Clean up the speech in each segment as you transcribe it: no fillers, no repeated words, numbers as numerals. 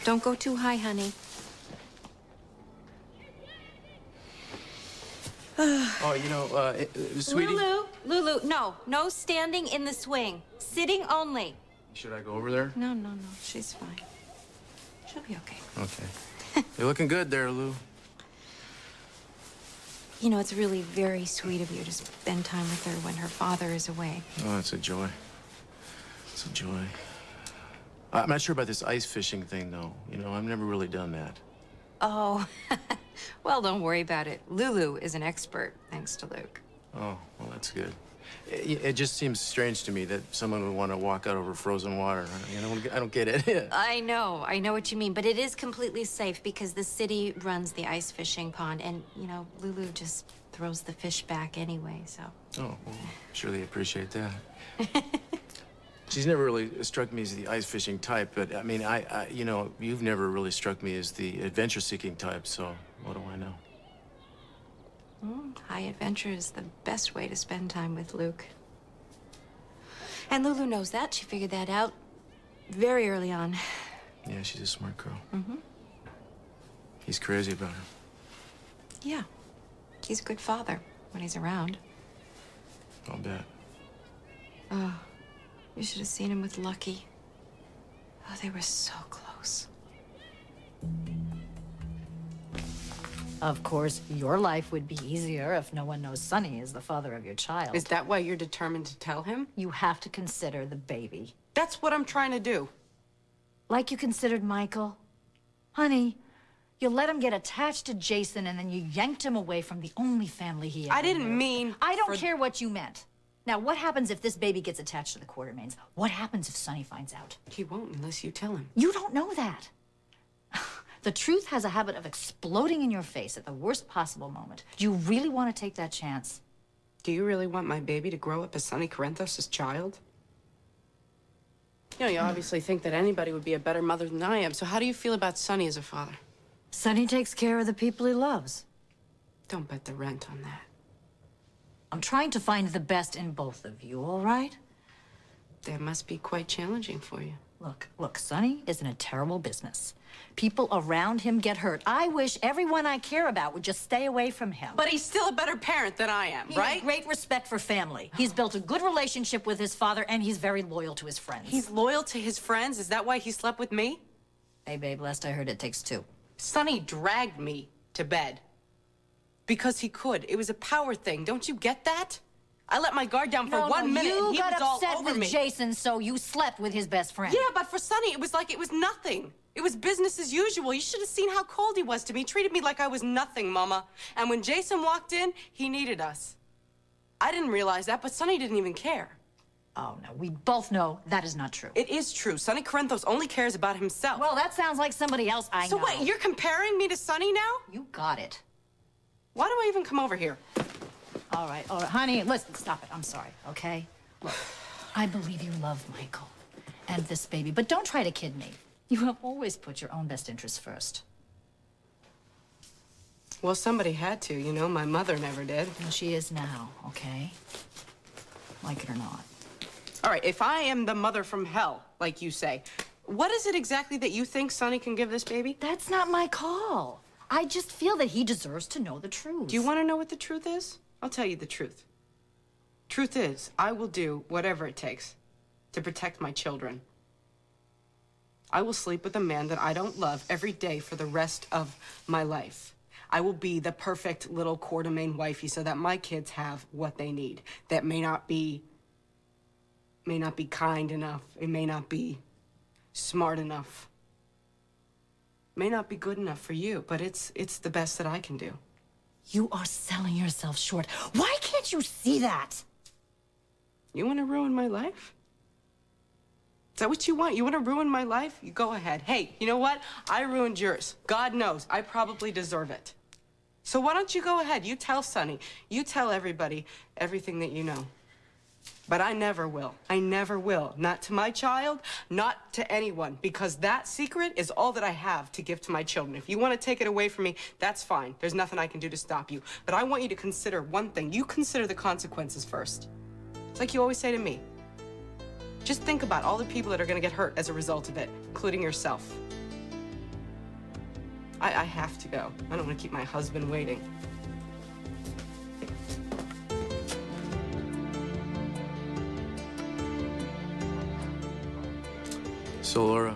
Don't go too high, honey. Oh, you know, sweetie. Lulu, no standing in the swing. Sitting only. Should I go over there? No, she's fine. She'll be okay. Okay. You're looking good there, Lou. You know, it's really very sweet of you to spend time with her when her father is away. Oh, it's a joy. It's a joy. I'm not sure about this ice fishing thing, though. You know, I've never really done that. Oh, well, don't worry about it. Lulu is an expert, thanks to Luke. Oh, well, that's good. It just seems strange to me that someone would want to walk out over frozen water. You know, I don't get it. I know what you mean, but it is completely safe because the city runs the ice fishing pond, and, you know, Lulu just throws the fish back anyway, so. Oh, well, I'm sure they appreciate that. She's never really struck me as the ice fishing type, but I mean, you know, you've never really struck me as the adventure seeking type, so what do I know? High adventure is the best way to spend time with Luke. And Lulu knows that. She figured that out very early on. Yeah, she's a smart girl. He's crazy about her. Yeah. He's a good father when he's around. I'll bet. Oh, you should have seen him with Lucky. Oh, they were so close. Of course, your life would be easier if no one knows Sonny is the father of your child. Is that why you're determined to tell him? You have to consider the baby. That's what I'm trying to do. Like you considered Michael? Honey, you let him get attached to Jason and then you yanked him away from the only family he ever I didn't knew. mean... I don't care what you meant. Now, what happens if this baby gets attached to the Quartermains? What happens if Sonny finds out? He won't unless you tell him. You don't know that. The truth has a habit of exploding in your face at the worst possible moment. Do you really want to take that chance? Do you really want my baby to grow up as Sonny CurLyQgrL's child? You know, you obviously think that anybody would be a better mother than I am, so how do you feel about Sonny as a father? Sonny takes care of the people he loves. Don't bet the rent on that. I'm trying to find the best in both of you, all right? That must be quite challenging for you. Look, Sonny is in a terrible business. People around him get hurt. I wish everyone I care about would just stay away from him. But he's still a better parent than I am, right? He has great respect for family. He's built a good relationship with his father, and he's very loyal to his friends. He's loyal to his friends? Is that why he slept with me? Hey, babe, last I heard it takes two. Sonny dragged me to bed. Because he could. It was a power thing. Don't you get that? I let my guard down for 1 minute and he was all over me. You got upset with Jason, so you slept with his best friend. Yeah, but for Sonny, it was like it was nothing. It was business as usual. You should have seen how cold he was to me. He treated me like I was nothing, Mama. And when Jason walked in, he needed us. I didn't realize that, but Sonny didn't even care. Oh, no, we both know that is not true. It is true. Sonny CurLyQgrL only cares about himself. Well, that sounds like somebody else I know. So what, you're comparing me to Sonny now? You got it. Why do I even come over here? All right, honey, listen, stop it. I'm sorry, okay? Look, I believe you love Michael and this baby, but don't try to kid me. You have always put your own best interests first. Well, somebody had to, you know. My mother never did. Well, she is now, okay? Like it or not. All right, if I am the mother from hell, like you say, what is it exactly that you think Sonny can give this baby? That's not my call. I just feel that he deserves to know the truth. Do you want to know what the truth is? I'll tell you the truth. Truth is, I will do whatever it takes to protect my children. I will sleep with a man that I don't love every day for the rest of my life. I will be the perfect little Quartermain wifey so that my kids have what they need. That may not be kind enough. It may not be smart enough. May not be good enough for you, but it's the best that I can do. You are selling yourself short. Why can't you see that? You want to ruin my life? Is that what you want? You want to ruin my life? You go ahead. Hey, you know what? I ruined yours. God knows, I probably deserve it. So why don't you go ahead? You tell Sonny. You tell everybody everything that you know. But I never will. I never will. Not to my child, not to anyone, because that secret is all that I have to give to my children. If you want to take it away from me, that's fine. There's nothing I can do to stop you. But I want you to consider one thing. You consider the consequences first. It's like you always say to me. Just think about all the people that are going to get hurt as a result of it, including yourself. I have to go. I don't want to keep my husband waiting. So, Laura,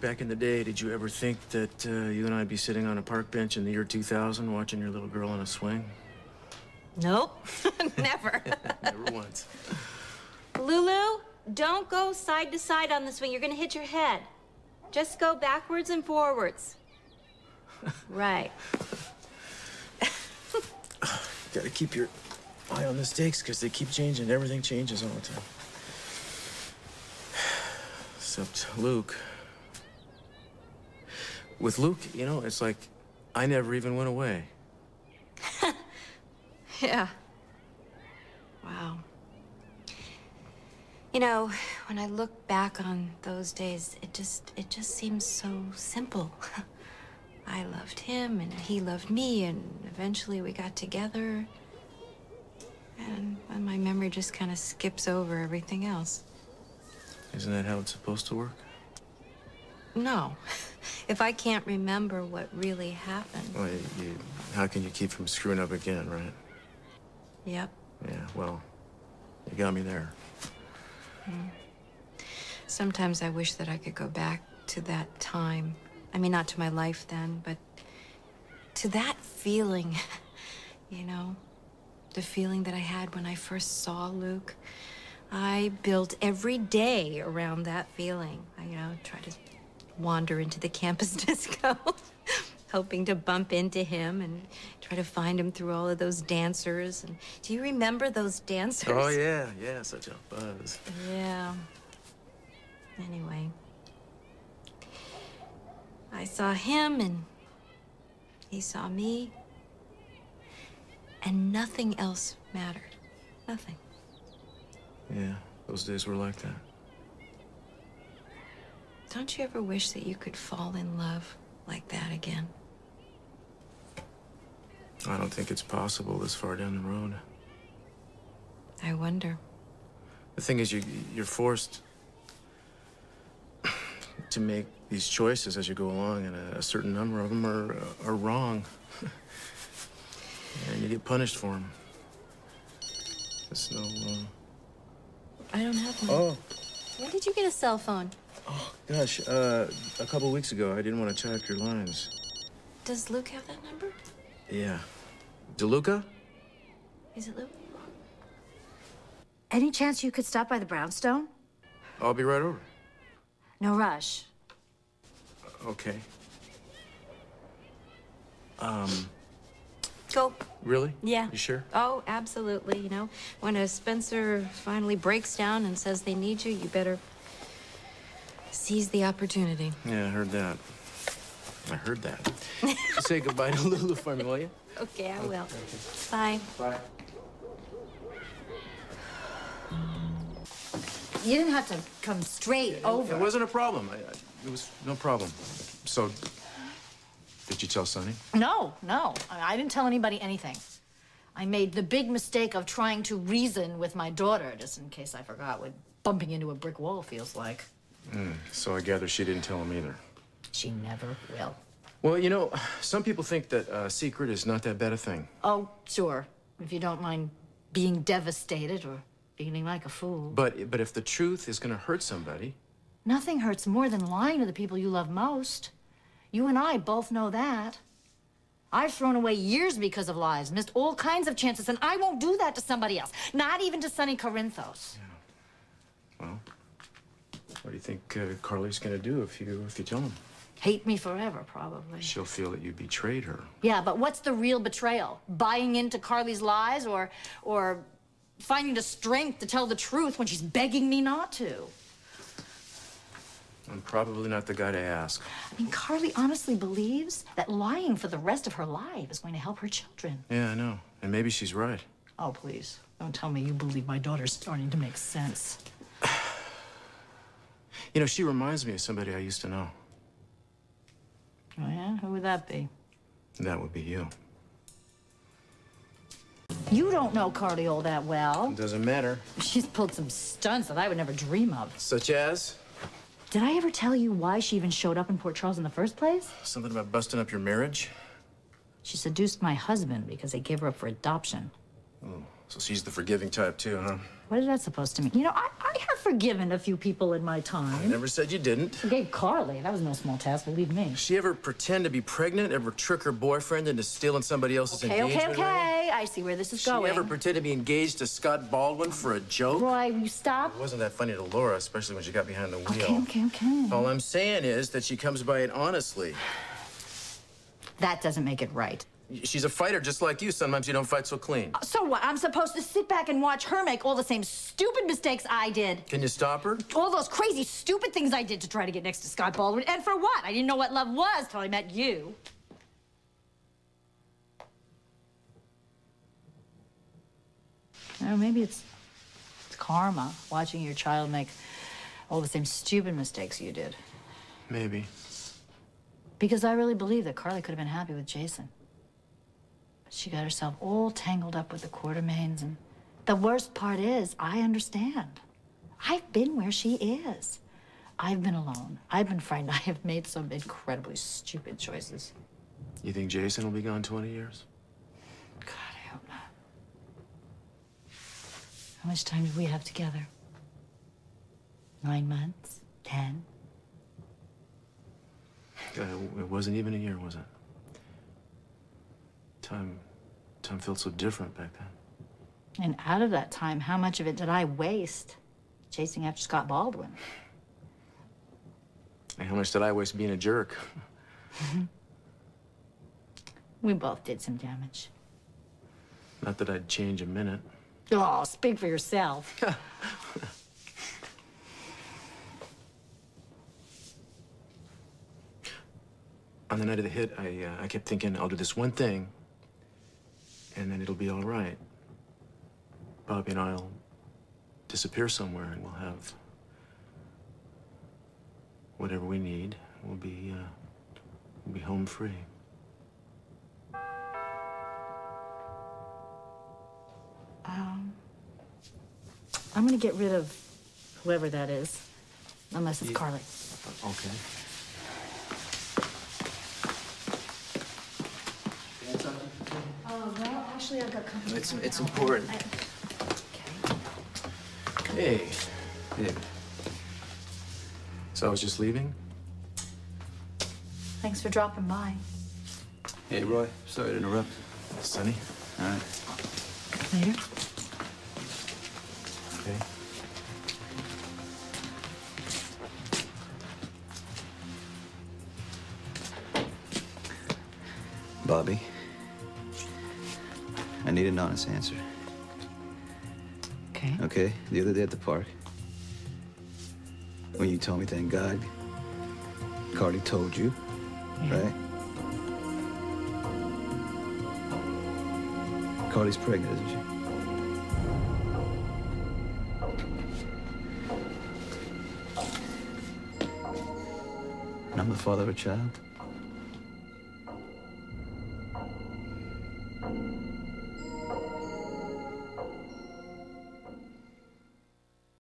back in the day, did you ever think that you and I'd be sitting on a park bench in the year 2000 watching your little girl on a swing? Nope, never. Never once. Lulu, don't go side to side on the swing. You're gonna hit your head. Just go backwards and forwards. Right. Gotta keep your eye on the stakes because they keep changing. Everything changes all the time. Except Luke. With Luke, you know, it's like I never even went away. Yeah. Wow. You know, when I look back on those days, it just seems so simple. I loved him, and he loved me, and eventually we got together. And my memory just kind of skips over everything else. Isn't that how it's supposed to work? No. If I can't remember what really happened. Well, how can you keep from screwing up again, right? Yep. Yeah, well, you got me there. Sometimes I wish that I could go back to that time. I mean, not to my life then, but to that feeling, you know, the feeling that I had when I first saw Luke. I built every day around that feeling. I, you know, try to wander into the campus disco, hoping to bump into him and try to find him through all of those dancers. And do you remember those dancers? Oh, yeah, yeah, such a buzz. Yeah. Anyway, I saw him and he saw me, and nothing else mattered. Nothing. Yeah, those days were like that. Don't you ever wish that you could fall in love like that again? I don't think it's possible this far down the road. I wonder. The thing is, you're forced to make these choices as you go along, and a certain number of them are wrong. And you get punished for them. There's no, I don't have one. Oh. When did you get a cell phone? Oh, gosh, a couple weeks ago, I didn't want to tie up your lines. Does Luke have that number? Yeah. DeLuca? Is it Luke? Any chance you could stop by the brownstone? I'll be right over. No rush. Okay. Go. Really? Yeah. You sure? Oh, absolutely. You know, when a Spencer finally breaks down and says they need you, you better seize the opportunity. Yeah, I heard that. I heard that. Say goodbye to Lulu for me, will you? Okay, I will. Bye. Bye. You didn't have to come straight over. It wasn't a problem. It was no problem. So, did you tell Sonny? No. I didn't tell anybody anything. I made the big mistake of trying to reason with my daughter, just in case I forgot what bumping into a brick wall feels like. So I gather she didn't tell him either. She never will. Well, you know, some people think that a secret is not that bad a thing. Oh, sure. If you don't mind being devastated or feeling like a fool. But if the truth is going to hurt somebody... Nothing hurts more than lying to the people you love most. You and I both know that. I've thrown away years because of lies, missed all kinds of chances, and I won't do that to somebody else. Not even to Sonny Corinthos. Yeah. Well, what do you think Carly's going to do if you tell him? Hate me forever, probably. She'll feel that you betrayed her. Yeah, but what's the real betrayal? Buying into Carly's lies or finding the strength to tell the truth when she's begging me not to? I'm probably not the guy to ask. I mean, Carly honestly believes that lying for the rest of her life is going to help her children. Yeah, I know. And maybe she's right. Oh, please. Don't tell me you believe my daughter's starting to make sense. You know, she reminds me of somebody I used to know. Oh, yeah? Who would that be? That would be you. You don't know Carly all that well. It doesn't matter. She's pulled some stunts that I would never dream of. Such as? Did I ever tell you why she even showed up in Port Charles in the first place? Something about busting up your marriage? She seduced my husband because they gave her up for adoption. Oh, so she's the forgiving type, too, huh? What is that supposed to mean? You know, I have forgiven a few people in my time. I never said you didn't. Forgave Carly. That was no small task, believe me. She ever pretend to be pregnant? Ever trick her boyfriend into stealing somebody else's engagement ring? Okay. I see where this is going. She ever pretend to be engaged to Scott Baldwin for a joke? Roy, will you stop? It wasn't that funny to Laura, especially when she got behind the wheel. Okay. All I'm saying is that she comes by it honestly. That doesn't make it right. She's a fighter just like you. Sometimes you don't fight so clean. So what? I'm supposed to sit back and watch her make all the same stupid mistakes I did? Can you stop her? All those crazy, stupid things I did to try to get next to Scott Baldwin. And for what? I didn't know what love was till I met you. Maybe it's karma, watching your child make all the same stupid mistakes you did. Maybe. Because I really believe that Carly could have been happy with Jason. But she got herself all tangled up with the Quartermains, and the worst part is, I understand. I've been where she is. I've been alone. I've been frightened. I have made some incredibly stupid choices. You think Jason will be gone 20 years? God, I hope not. How much time did we have together? 9 months? 10? It wasn't even a year, was it? Time felt so different back then. And out of that time, how much of it did I waste chasing after Scott Baldwin? And how much did I waste being a jerk? We both did some damage. Not that I'd change a minute. Oh, speak for yourself. On the night of the hit, I kept thinking, I'll do this one thing, and then it'll be all right. Bobbie and I'll disappear somewhere, and we'll have whatever we need. We'll be home free. I'm gonna get rid of whoever that is, unless it's Carly. Okay. Well, actually, I've got company. It's important. Okay. Hey. Hey. So I was just leaving? Thanks for dropping by. Hey, Roy. Sorry to interrupt. Sonny? All right. Later. Okay. Bobbie, I need an honest answer. Okay. Okay? The other day at the park, when you told me, thank God, Carly told you, right? Carly's pregnant, isn't she? And I'm the father of a child?